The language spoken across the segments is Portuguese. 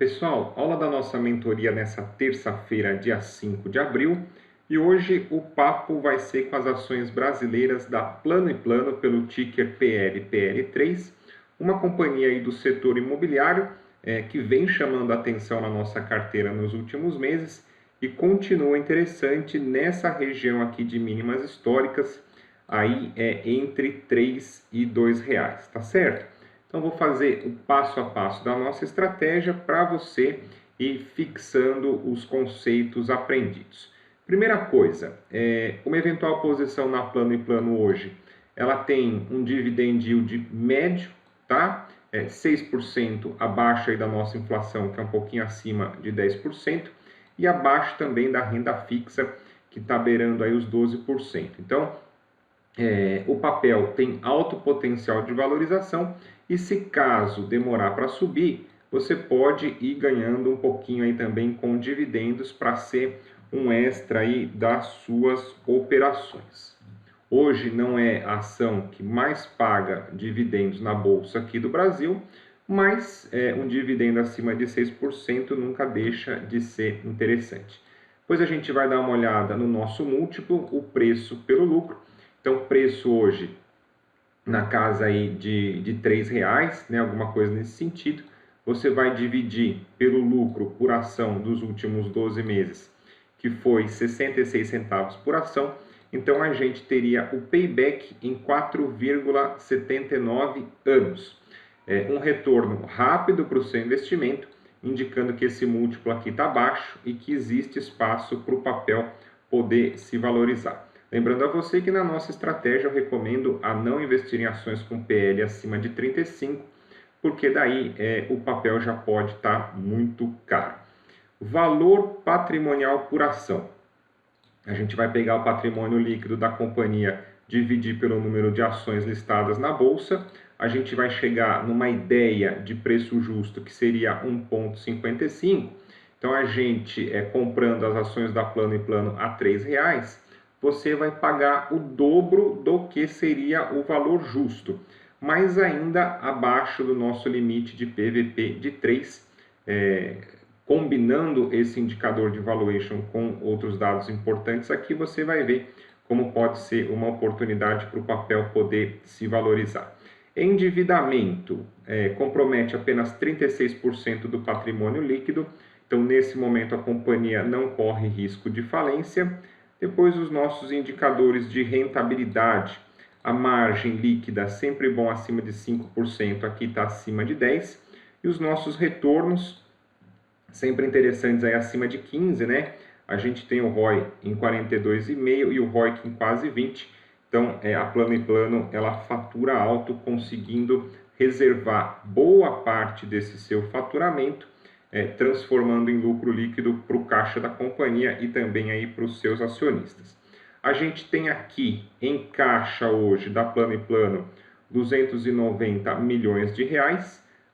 Pessoal, aula da nossa mentoria nessa terça-feira, dia 5 de abril, e hoje o papo vai ser com as ações brasileiras da Plano & Plano pelo ticker PLPL3, uma companhia aí do setor imobiliário que vem chamando a atenção na nossa carteira nos últimos meses e continua interessante nessa região aqui de mínimas históricas, aí entre R$ 3 e R$ 2, tá certo? Então, vou fazer o passo a passo da nossa estratégia para você ir fixando os conceitos aprendidos. Primeira coisa, uma eventual posição na Plano & Plano hoje, ela tem um dividend yield médio, tá? 6% abaixo aí da nossa inflação, que é um pouquinho acima de 10%, e abaixo também da renda fixa, que está beirando aí os 12%. Então, o papel tem alto potencial de valorização e se caso demorar para subir, você pode ir ganhando um pouquinho aí também com dividendos para ser um extra aí das suas operações. Hoje não é a ação que mais paga dividendos na bolsa aqui do Brasil, mas um dividendo acima de 6% nunca deixa de ser interessante. Depois a gente vai dar uma olhada no nosso múltiplo, o preço pelo lucro. Então, preço hoje na casa aí de R$ 3, né, alguma coisa nesse sentido. Você vai dividir pelo lucro por ação dos últimos 12 meses, que foi 66 centavos por ação. Então, a gente teria o payback em 4,79 anos. Um retorno rápido para o seu investimento, indicando que esse múltiplo aqui está baixo e que existe espaço para o papel poder se valorizar. Lembrando a você que na nossa estratégia eu recomendo a não investir em ações com PL acima de 35, porque daí o papel já pode estar muito caro. Valor patrimonial por ação. A gente vai pegar o patrimônio líquido da companhia, dividir pelo número de ações listadas na bolsa. A gente vai chegar numa ideia de preço justo que seria 1,55. Então a gente comprando as ações da Plano & Plano a R$ 3, você vai pagar o dobro do que seria o valor justo, mas ainda abaixo do nosso limite de PVP de 3, combinando esse indicador de valuation com outros dados importantes aqui, você vai ver como pode ser uma oportunidade para o papel poder se valorizar. Endividamento compromete apenas 36% do patrimônio líquido, então nesse momento a companhia não corre risco de falência. Depois os nossos indicadores de rentabilidade, a margem líquida sempre bom acima de 5%, aqui está acima de 10%, e os nossos retornos sempre interessantes aí acima de 15%, né? A gente tem o ROI em 42,5% e o ROIC em quase 20%, então a Plano & Plano ela fatura alto, conseguindo reservar boa parte desse seu faturamento, transformando em lucro líquido para o caixa da companhia e também aí para os seus acionistas. A gente tem aqui em caixa hoje da Plano & Plano R$ 290 milhões,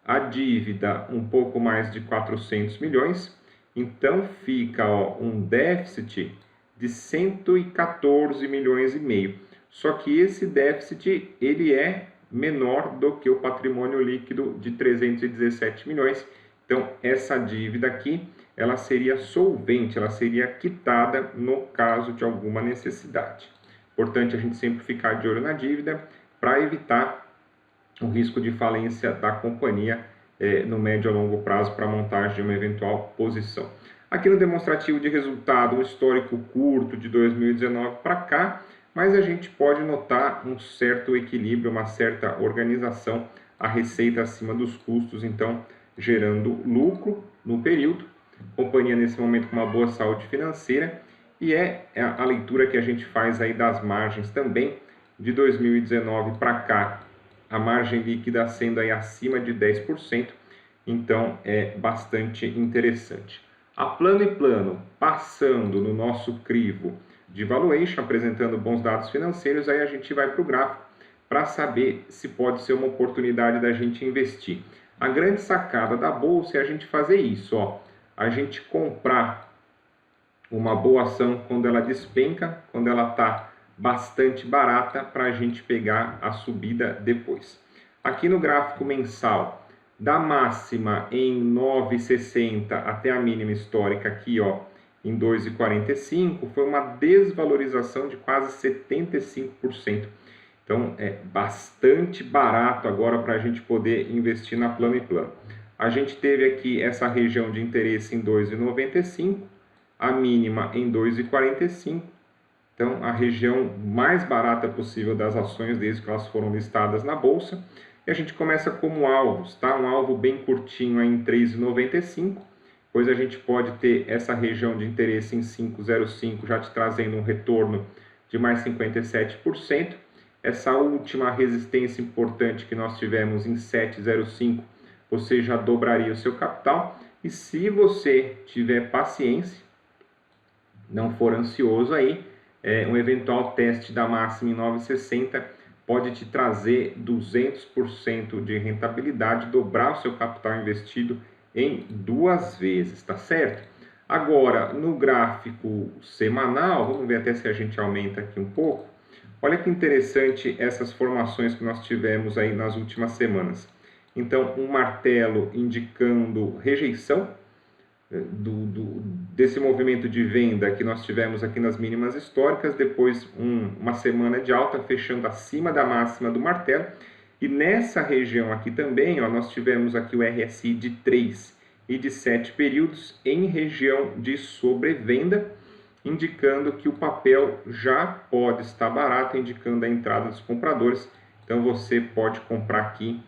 a dívida um pouco mais de 400 milhões, então fica um déficit de 114 milhões e meio. Só que esse déficit ele é menor do que o patrimônio líquido de 317 milhões. Então, essa dívida aqui, ela seria solvente, ela seria quitada no caso de alguma necessidade. Importante a gente sempre ficar de olho na dívida para evitar o risco de falência da companhia no médio a longo prazo para a montagem de uma eventual posição. Aqui no demonstrativo de resultado, um histórico curto de 2019 para cá, mas a gente pode notar um certo equilíbrio, uma certa organização, a receita acima dos custos, então gerando lucro no período, companhia nesse momento com uma boa saúde financeira, e a leitura que a gente faz aí das margens também, de 2019 para cá, a margem líquida sendo aí acima de 10%, então é bastante interessante. A Plano & Plano passando no nosso crivo de valuation, apresentando bons dados financeiros, aí a gente vai para o gráfico para saber se pode ser uma oportunidade da gente investir. A grande sacada da bolsa é a gente fazer isso, a gente comprar uma boa ação quando ela despenca, quando ela está bastante barata, para a gente pegar a subida depois. Aqui no gráfico mensal, da máxima em 9,60 até a mínima histórica aqui, ó, em 2,45, foi uma desvalorização de quase 75%. Então, é bastante barato agora para a gente poder investir na Plano & Plano. A gente teve aqui essa região de interesse em 2,95, a mínima em 2,45. Então, a região mais barata possível das ações desde que elas foram listadas na Bolsa. E a gente começa como alvos, tá? Um alvo bem curtinho aí em 3,95. Depois a gente pode ter essa região de interesse em 5,05, já te trazendo um retorno de mais 57%. Essa última resistência importante que nós tivemos em 7,05, você já dobraria o seu capital. E se você tiver paciência, não for ansioso aí, um eventual teste da máxima em 9,60 pode te trazer 200% de rentabilidade, dobrar o seu capital investido em 2 vezes, tá certo? Agora, no gráfico semanal, vamos ver até se a gente aumenta aqui um pouco. Olha que interessante essas formações que nós tivemos aí nas últimas semanas. Então, um martelo indicando rejeição desse movimento de venda que nós tivemos aqui nas mínimas históricas, depois uma semana de alta fechando acima da máxima do martelo, e nessa região aqui também, ó, nós tivemos aqui o RSI de 3 e de 7 períodos em região de sobrevenda, indicando que o papel já pode estar barato, indicando a entrada dos compradores. Então você pode comprar aqui,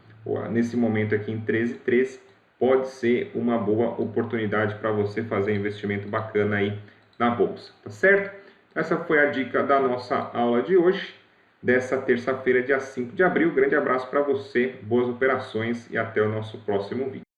nesse momento aqui em 13,13, pode ser uma boa oportunidade para você fazer investimento bacana aí na bolsa, tá certo? Essa foi a dica da nossa aula de hoje, dessa terça-feira, dia 5 de abril. Grande abraço para você, boas operações e até o nosso próximo vídeo.